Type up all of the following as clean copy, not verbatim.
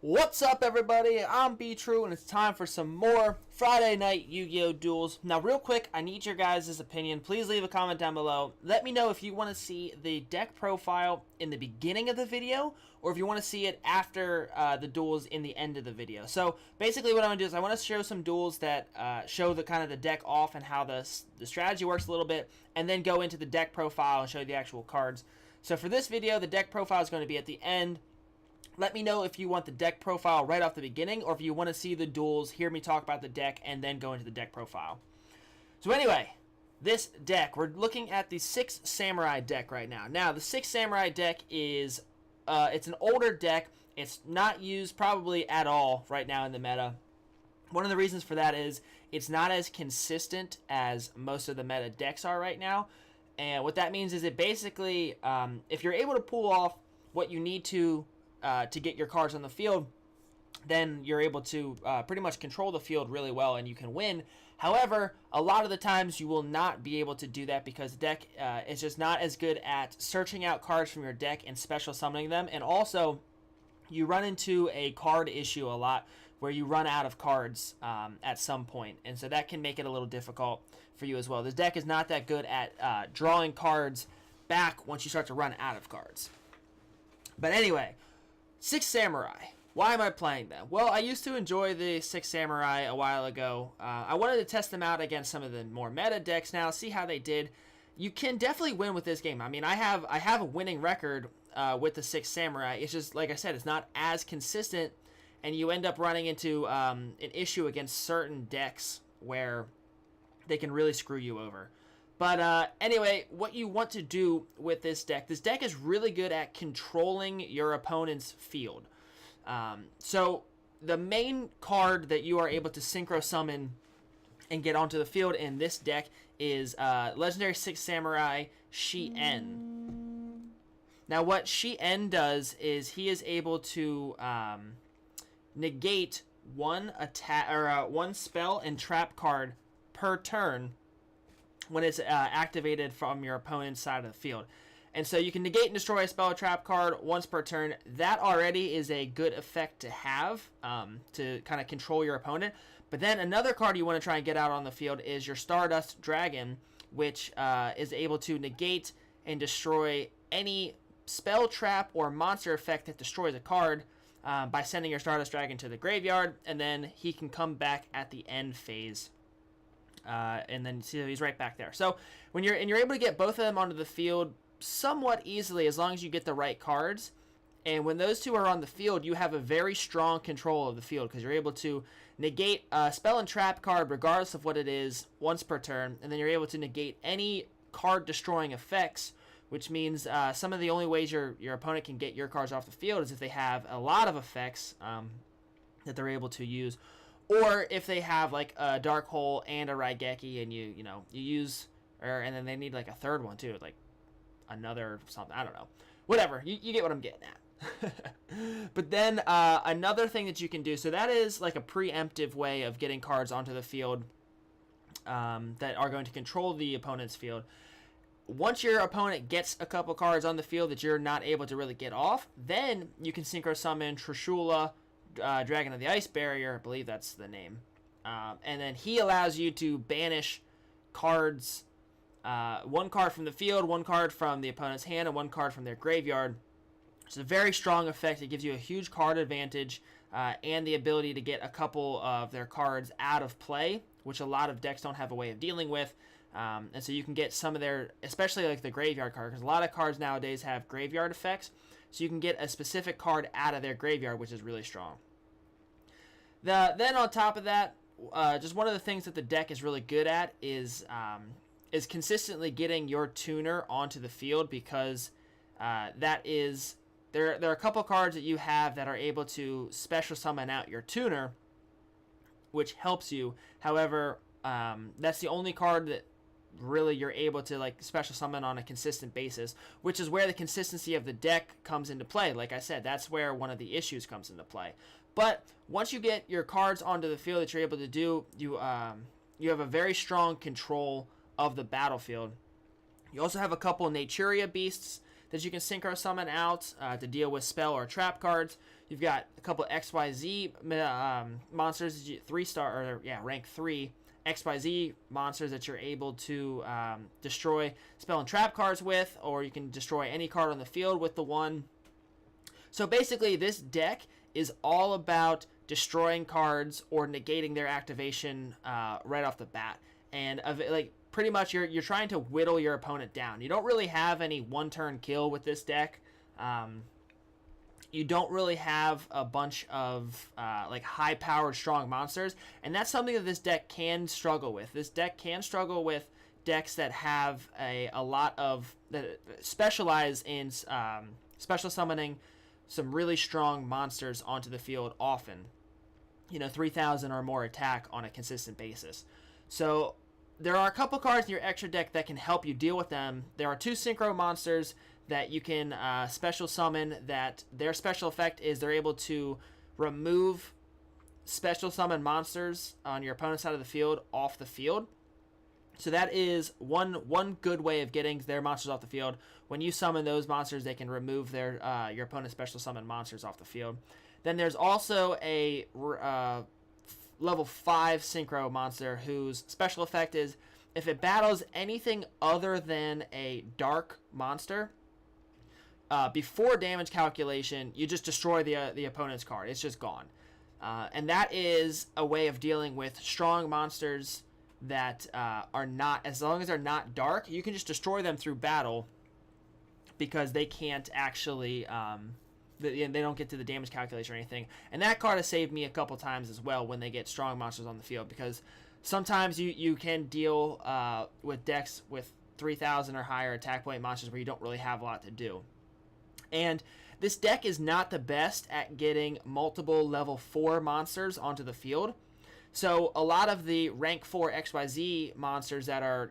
What's up, everybody? I'm B-True, and it's time for some more Friday Night Yu-Gi-Oh! Duels. Now, real quick, I need your guys' opinion. Please leave a comment down below. Let me know if you want to see the deck profile in the beginning of the video, or if you want to see it after the duels in the end of the video. So, basically what I'm going to do is I want to show some duels that show the kind of the deck off and how the strategy works a little bit, and then go into the deck profile and show you the actual cards. So, for this video, the deck profile is going to be at the end. Let me know if you want the deck profile right off the beginning, or if you want to see the duels, hear me talk about the deck, and then go into the deck profile. So anyway, this deck, we're looking at the 6 Samurai deck right now. Now, the 6 Samurai deck is, it's an older deck. It's not used probably at all right now in the meta. One of the reasons for that is it's not as consistent as most of the meta decks are right now. And what that means is it basically, if you're able to pull off what you need to get your cards on the field, then you're able to pretty much control the field really well and you can win. However, a lot of the times you will not be able to do that because the deck is just not as good at searching out cards from your deck and special summoning them. And also, you run into a card issue a lot where you run out of cards at some point. And so that can make it a little difficult for you as well. This deck is not that good at drawing cards back once you start to run out of cards. But anyway, 6 Samurai. Why am I playing them? Well, I used to enjoy the 6 Samurai a while ago. I wanted to test them out against some of the more meta decks now, see how they did. You can definitely win with this game. I mean, I have a winning record with the 6 Samurai. It's just, like I said, it's not as consistent, and you end up running into an issue against certain decks where they can really screw you over. But anyway, what you want to do with this deck is really good at controlling your opponent's field. So the main card that you are able to synchro summon and get onto the field in this deck is Legendary 6 Samurai Shi-En. Now what Shi-En does is he is able to negate one attack or one spell and trap card per turn when it's activated from your opponent's side of the field. And so you can negate and destroy a spell or trap card once per turn. That already is a good effect to have to kind of control your opponent. But then another card you want to try and get out on the field is your Stardust Dragon, which is able to negate and destroy any spell, trap, or monster effect that destroys a card by sending your Stardust Dragon to the graveyard, and then he can come back at the end phase. And then see he's right back there. So when you're able to get both of them onto the field somewhat easily as long as you get the right cards. And when those two are on the field, you have a very strong control of the field because you're able to negate a spell and trap card regardless of what it is once per turn. And then you're able to negate any card destroying effects, which means some of the only ways your opponent can get your cards off the field is if they have a lot of effects that they're able to use. Or if they have like a Dark Hole and a Raigeki, and you use, and then they need like a third one too, like another something. I don't know, whatever. You get what I'm getting at. But then another thing that you can do, so that is like a preemptive way of getting cards onto the field that are going to control the opponent's field. Once your opponent gets a couple cards on the field that you're not able to really get off, then you can synchro summon Trishula, Dragon of the Ice Barrier, I believe that's the name. And then he allows you to banish cards, one card from the field, one card from the opponent's hand, and one card from their graveyard. It's a very strong effect. It gives you a huge card advantage and the ability to get a couple of their cards out of play, which a lot of decks don't have a way of dealing with. And so you can get some of their, especially like the graveyard card, because a lot of cards nowadays have graveyard effects. So you can get a specific card out of their graveyard, which is really strong. Then on top of that, just one of the things that the deck is really good at is consistently getting your tuner onto the field, because that is there are a couple cards that you have that are able to special summon out your tuner, which helps you. However, that's the only card that really you're able to like special summon on a consistent basis, which is where the consistency of the deck comes into play. Like I said, that's where one of the issues comes into play. But once you get your cards onto the field that you're able to do, you have a very strong control of the battlefield. You also have a couple Naturia beasts that you can synchro summon out to deal with spell or trap cards. You've got a couple XYZ monsters, 3-star, or yeah, rank 3 XYZ monsters that you're able to destroy spell and trap cards with, or you can destroy any card on the field with the one. So basically, this deck is all about destroying cards or negating their activation right off the bat, and like pretty much you're trying to whittle your opponent down. You don't really have any one-turn kill with this deck. You don't really have a bunch of like high-powered, strong monsters, and that's something that this deck can struggle with. This deck can struggle with decks that have a lot of that specialize in special summoning some really strong monsters onto the field often. 3,000 or more attack on a consistent basis. So there are a couple cards in your extra deck that can help you deal with them. There are 2 synchro monsters that you can special summon, that their special effect is they're able to remove special summon monsters on your opponent's side of the field off the field. So that is one good way of getting their monsters off the field. When you summon those monsters, they can remove their your opponent's special summon monsters off the field. Then there's also a level 5 synchro monster whose special effect is if it battles anything other than a dark monster, before damage calculation, you just destroy the opponent's card. It's just gone. And that is a way of dealing with strong monsters that are not, as long as they're not dark, you can just destroy them through battle because they can't actually, they don't get to the damage calculation or anything. And that card has saved me a couple times as well when they get strong monsters on the field, because sometimes you can deal with decks with 3,000 or higher attack point monsters where you don't really have a lot to do. And this deck is not the best at getting multiple level 4 monsters onto the field. So a lot of the rank 4 XYZ monsters that are,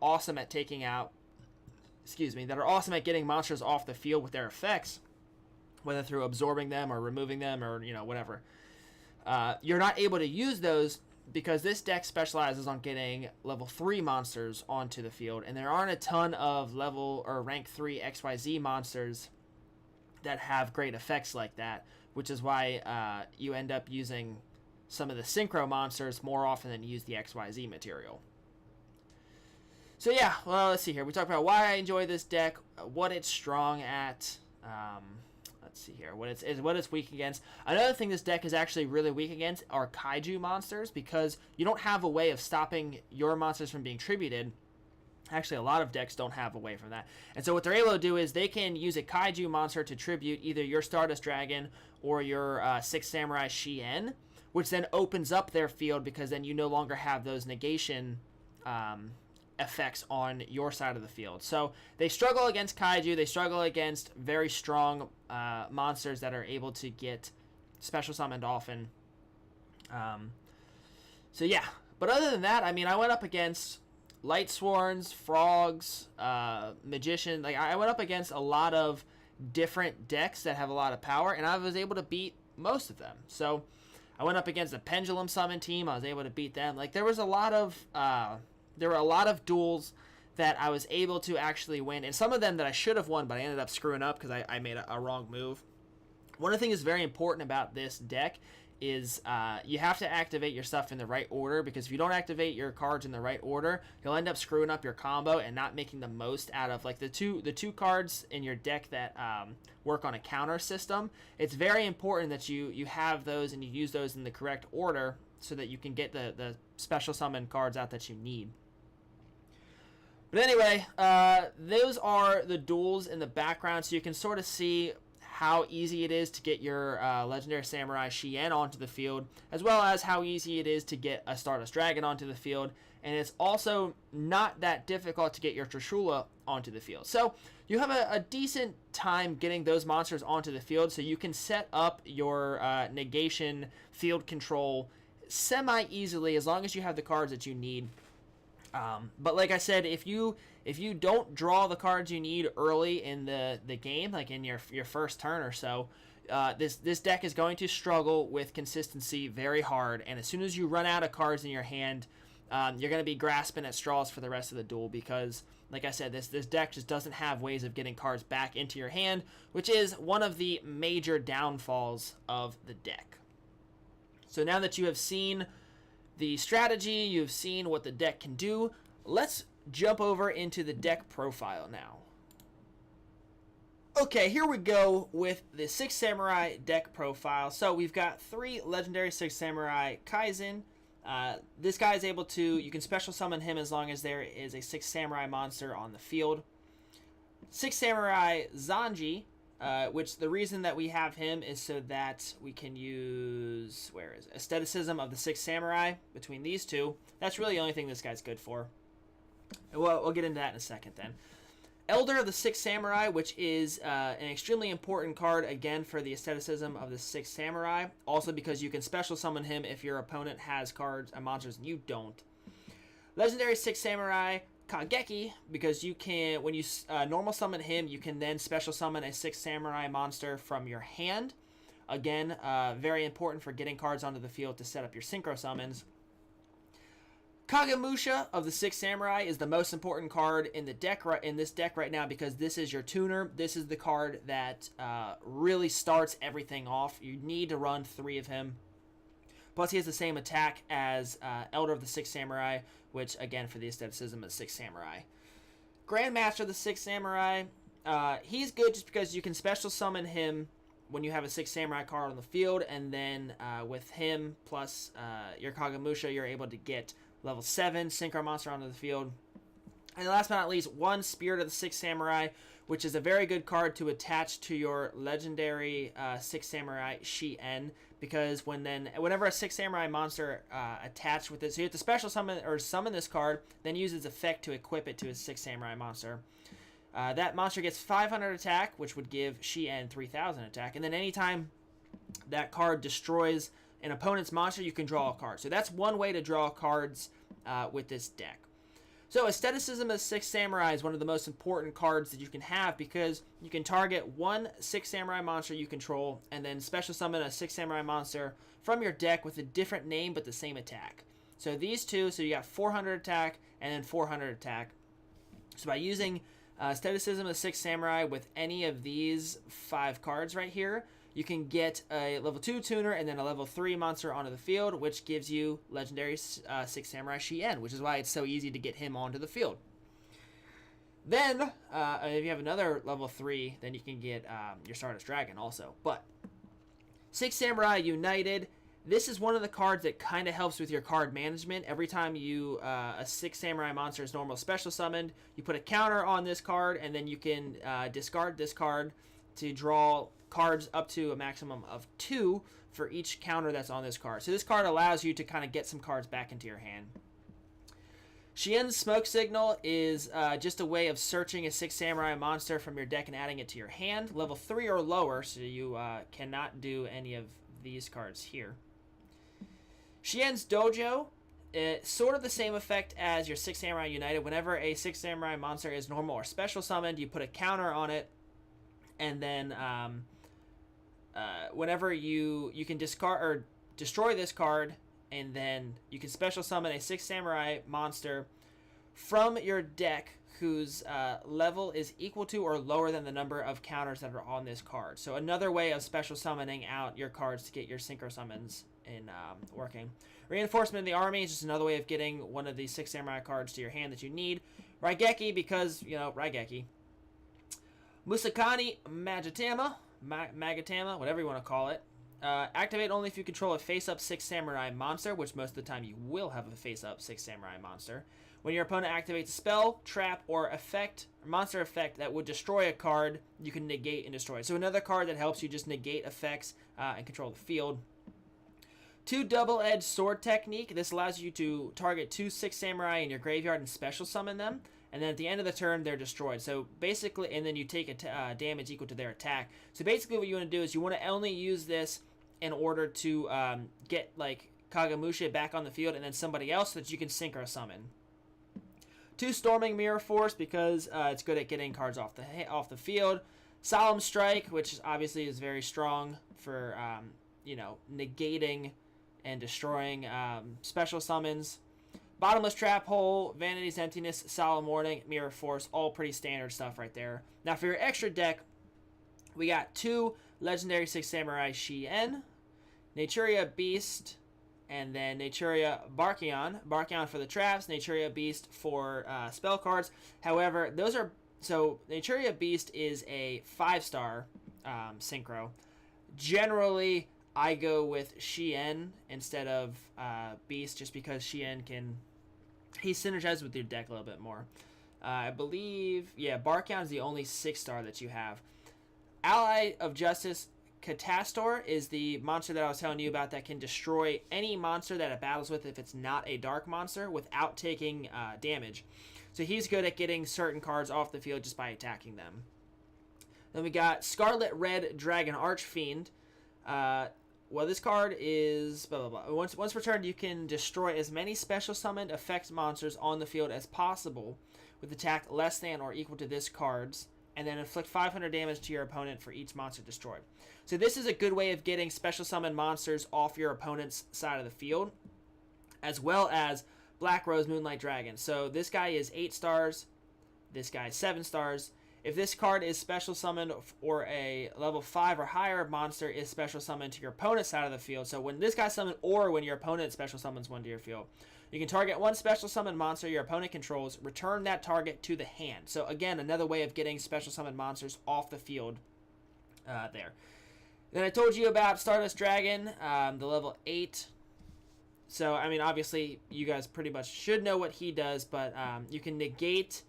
awesome at taking out, that are awesome at getting monsters off the field with their effects, whether through absorbing them or removing them or, whatever. You're not able to use those because this deck specializes on getting level 3 monsters onto the field, and there aren't a ton of level or rank 3 XYZ monsters that have great effects like that, which is why you end up using some of the synchro monsters more often than you use the XYZ material. So yeah, well, let's see here. We talked about why I enjoy this deck, what it's strong at. Let's see here, what it's weak against. Another thing this deck is actually really weak against are kaiju monsters, because you don't have a way of stopping your monsters from being tributed. Actually, a lot of decks don't have a way from that. And so what they're able to do is they can use a kaiju monster to tribute either your Stardust Dragon or your Six Samurai Shien, which then opens up their field, because then you no longer have those negation effects on your side of the field. So they struggle against kaiju. They struggle against very strong monsters that are able to get special summoned often. So yeah, but other than that, I mean, I went up against Light Sworns, Frogs, Magician. Like, I went up against a lot of different decks that have a lot of power, and I was able to beat most of them. So I went up against a Pendulum Summon team. I was able to beat them. Like, there were a lot of duels that I was able to actually win, and some of them that I should have won, but I ended up screwing up because I made a wrong move. One of the things that's very important about this deck is you have to activate your stuff in the right order, because if you don't activate your cards in the right order, you'll end up screwing up your combo and not making the most out of, like, the two cards in your deck that work on a counter system. It's very important that you have those and you use those in the correct order so that you can get the special summon cards out that you need. But anyway, those are the duels in the background, so you can sort of see how easy it is to get your Legendary Samurai Shien onto the field, as well as how easy it is to get a Stardust Dragon onto the field. And it's also not that difficult to get your Trishula onto the field. So you have a decent time getting those monsters onto the field, so you can set up your negation field control semi-easily as long as you have the cards that you need. But like I said, if you don't draw the cards you need early in the game, like in your first turn or so, this deck is going to struggle with consistency very hard. And as soon as you run out of cards in your hand, you're going to be grasping at straws for the rest of the duel, because like I said, this deck just doesn't have ways of getting cards back into your hand, which is one of the major downfalls of the deck. So now that you have seen the strategy, you've seen what the deck can do, let's jump over into the deck profile now. Okay, here we go with the Six Samurai deck profile. So we've got 3 legendary Six Samurai Kaizen. This guy is able to, you can special summon him as long as there is a Six Samurai monster on the field. Six Samurai Zanji, which the reason that we have him is so that we can use, where is it? Aestheticism of the Six Samurai between these two. That's really the only thing this guy's good for. We'll get into that in a second then. Elder of the Six Samurai, which is an extremely important card, again, for the aestheticism of the Six Samurai. Also because you can special summon him if your opponent has cards and monsters and you don't. Legendary Six Samurai Kageki, because you can, when you normal summon him, you can then special summon a Six Samurai monster from your hand. Again, very important for getting cards onto the field to set up your synchro summons. Kagemusha of the Six Samurai is the most important card in the deck in this deck right now because this is your tuner. This is the card that really starts everything off. You need to run 3 of him. Plus, he has the same attack as Elder of the Six Samurai, which, again, for the aestheticism of the Six Samurai. Grandmaster of the Six Samurai, he's good just because you can special summon him when you have a Six Samurai card on the field, and then with him plus your Kagemusha, you're able to get level 7 Synchro Monster onto the field. And last but not least, 1 Spirit of the Six Samurai, which is a very good card to attach to your legendary Six Samurai Shien, because whenever a Six Samurai monster attached with it, so you have to special summon or summon this card, then use its effect to equip it to a Six Samurai monster. That monster gets 500 attack, which would give Shien 3000 attack, and then anytime that card destroys an opponent's monster, you can draw a card. So that's one way to draw cards with this deck. So Aestheticism of Six Samurai is one of the most important cards that you can have because you can target 1 Six Samurai monster you control and then special summon a Six Samurai monster from your deck with a different name but the same attack. So these two, so you got 400 attack and then 400 attack. So by using Aestheticism of Six Samurai with any of these 5 cards right here, you can get a level 2 tuner and then a level 3 monster onto the field, which gives you legendary Six Samurai Shien, which is why it's so easy to get him onto the field. Then, if you have another level 3, then you can get your Stardust Dragon also. But Six Samurai United, this is one of the cards that kind of helps with your card management. Every time you a Six Samurai monster is normal special summoned, you put a counter on this card, and then you can discard this card to draw cards up to a maximum of 2 for each counter that's on this card. So this card allows you to kind of get some cards back into your hand. Shien's Smoke Signal is just a way of searching a Six Samurai monster from your deck and adding it to your hand. Level 3 or lower, so you cannot do any of these cards here. Shien's Dojo, sort of the same effect as your Six Samurai United. Whenever a Six Samurai monster is normal or special summoned, you put a counter on it, and then whenever you can discard or destroy this card, and then you can special summon a Six Samurai monster from your deck whose level is equal to or lower than the number of counters that are on this card. So another way of special summoning out your cards to get your synchro summons in working. Reinforcement of the Army is just another way of getting one of these Six Samurai cards to your hand that you need. Raigeki, because, you know, Raigeki. Musakani Magatama, whatever you want to call it. Activate only if you control a face-up Six Samurai monster, which most of the time you will have a face-up Six Samurai monster. When your opponent activates a spell, trap, or effect, or monster effect that would destroy a card, you can negate and destroy it. So another card that helps you just negate effects and control the field. 2 Double-Edged Sword Technique. This allows you to target 2 Six Samurai in your graveyard and special summon them. And then at the end of the turn, they're destroyed. So basically, and then you take a damage equal to their attack. So basically what you want to do is you want to only use this in order to get, like, Kagemusha back on the field and then somebody else so that you can synchro summon. 2 Storming Mirror Force, because it's good at getting cards off the field. Solemn Strike, which obviously is very strong for, you know, negating and destroying special summons. Bottomless Trap Hole, Vanity's Emptiness, Solemn Warning, Mirror Force, all pretty standard stuff right there. Now for your extra deck, we got 2 Legendary 6 Samurai Shien, Naturia Beast, and then Naturia Barkion. Barkion for the traps, Naturia Beast for spell cards. However, those are... So, Naturia Beast is a 5-star synchro. Generally, I go with Shien instead of Beast, just because Shien can... He synergizes with your deck a little bit more. I believe... Yeah, Barkion is the only 6-star that you have. Ally of Justice... Catastor is the monster that I was telling you about that can destroy any monster that it battles with if it's not a dark monster without taking damage. So he's good at getting certain cards off the field just by attacking them. Then we got Scarlet Red Dragon Archfiend. Well, this card is blah blah blah. Once returned, you can destroy as many special summoned effect monsters on the field as possible with attack less than or equal to this card's, and then inflict 500 damage to your opponent for each monster destroyed. So this is a good way of getting special summon monsters off your opponent's side of the field, as well as Black Rose Moonlight Dragon. So this guy is 8 stars, this guy is 7 stars. If this card is special summoned or a level 5 or higher monster is special summoned to your opponent's side of the field, so when this guy's summoned or when your opponent special summons one to your field, you can target one special summon monster your opponent controls, return that target to the hand. So again, another way of getting special summon monsters off the field there. Then I told you about Stardust Dragon, the level 8. So, I mean, obviously, you guys pretty much should know what he does, but you can negate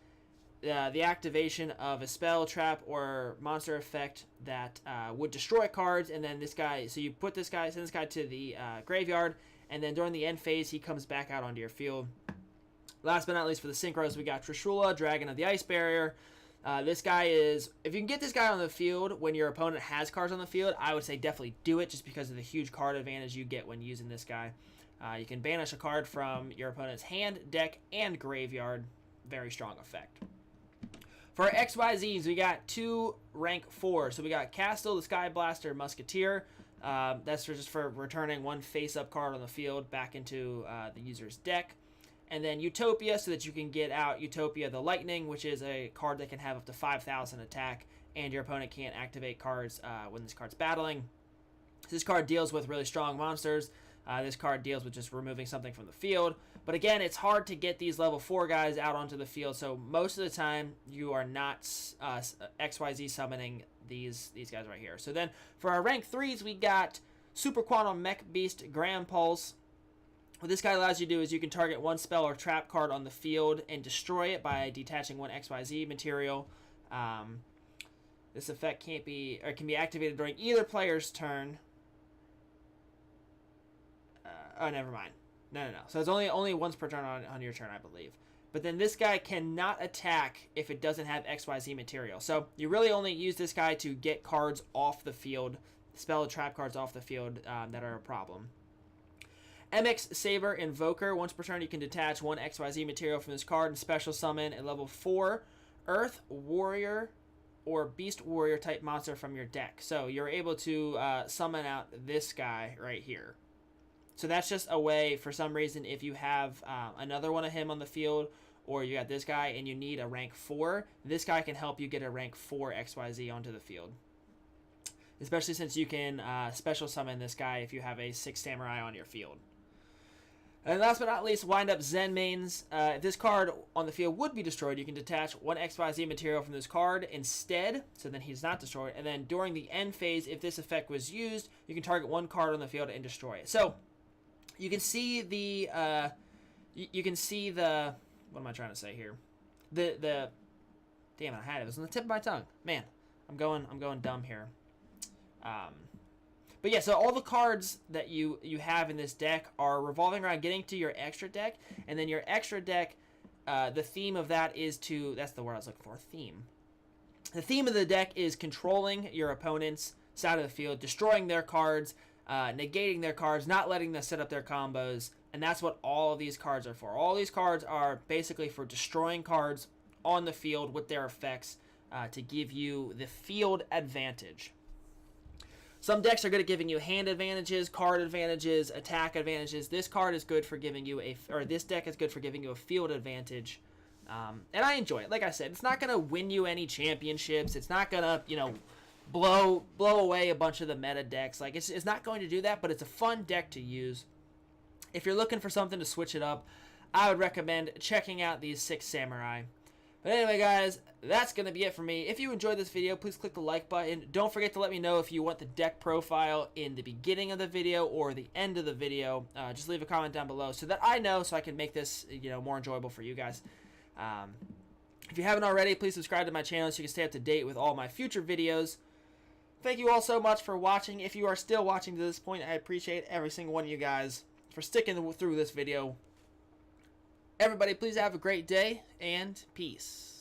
the activation of a spell, trap, or monster effect that would destroy cards, and then this guy, so you put this guy, send this guy to the graveyard, and then during the end phase, he comes back out onto your field. Last but not least, for the synchros, we got Trishula, Dragon of the Ice Barrier. This guy is, if you can get this guy on the field when your opponent has cards on the field, I would say definitely do it just because of the huge card advantage you get when using this guy. You can banish a card from your opponent's hand, deck, and graveyard. Very strong effect. For our XYZs, we got 2 rank 4. So we got Castle, the Sky Blaster, Musketeer. That's just for returning 1 face-up card on the field back into the user's deck. And then Utopia, so that you can get out Utopia the Lightning, which is a card that can have up to 5,000 attack, and your opponent can't activate cards when this card's battling. This card deals with really strong monsters. This card deals with just removing something from the field. But again, it's hard to get these level 4 guys out onto the field, so most of the time you are not XYZ summoning these guys right here. So then for our rank 3s, we got Super Quantum Mech Beast Grand Pulse. What this guy allows you to do is you can target 1 spell or trap card on the field and destroy it by detaching 1 XYZ material. This effect can be activated during either player's turn. Oh, never mind. No. So it's only once per turn on your turn, I believe. But then this guy cannot attack if it doesn't have XYZ material. So you really only use this guy to get cards off the field, spell and trap cards off the field that are a problem. MX Saber Invoker. Once per turn, you can detach 1 XYZ material from this card and special summon a level 4 Earth Warrior or Beast Warrior type monster from your deck. So you're able to summon out this guy right here. So that's just a way, for some reason, if you have another one of him on the field, or you got this guy and you need a rank 4, this guy can help you get a rank 4 XYZ onto the field. Especially since you can special summon this guy if you have a 6 Samurai on your field. And last but not least, Wind Up Zen Mains. If this card on the field would be destroyed, you can detach 1 XYZ material from this card instead, so then he's not destroyed. And then during the end phase, if this effect was used, you can target 1 card on the field and destroy it. So you can see the what am I trying to say here? The damn it, I had it. It was on the tip of my tongue. Man, I'm going dumb here. But yeah, so all the cards that you have in this deck are revolving around getting to your extra deck, and then your extra deck, the theme of that is that's the word I was looking for, theme. The theme of the deck is controlling your opponent's side of the field, destroying their cards, negating their cards, not letting them set up their combos, and that's what all of these cards are for. All these cards are basically for destroying cards on the field with their effects to give you the field advantage. Some decks are good at giving you hand advantages, card advantages, attack advantages. This card is good for giving you this deck is good for giving you a field advantage. And I enjoy it. Like I said, it's not going to win you any championships. It's not going to, blow away a bunch of the meta decks. Like, it's not going to do that, but it's a fun deck to use. If you're looking for something to switch it up, I would recommend checking out these 6 Samurai. But anyway, guys, that's going to be it for me. If you enjoyed this video, please click the like button. Don't forget to let me know if you want the deck profile in the beginning of the video or the end of the video. Just leave a comment down below so that I know, so I can make this more enjoyable for you guys. If you haven't already, please subscribe to my channel so you can stay up to date with all my future videos. Thank you all so much for watching. If you are still watching to this point, I appreciate every single one of you guys for sticking through this video. Everybody, please have a great day, and peace.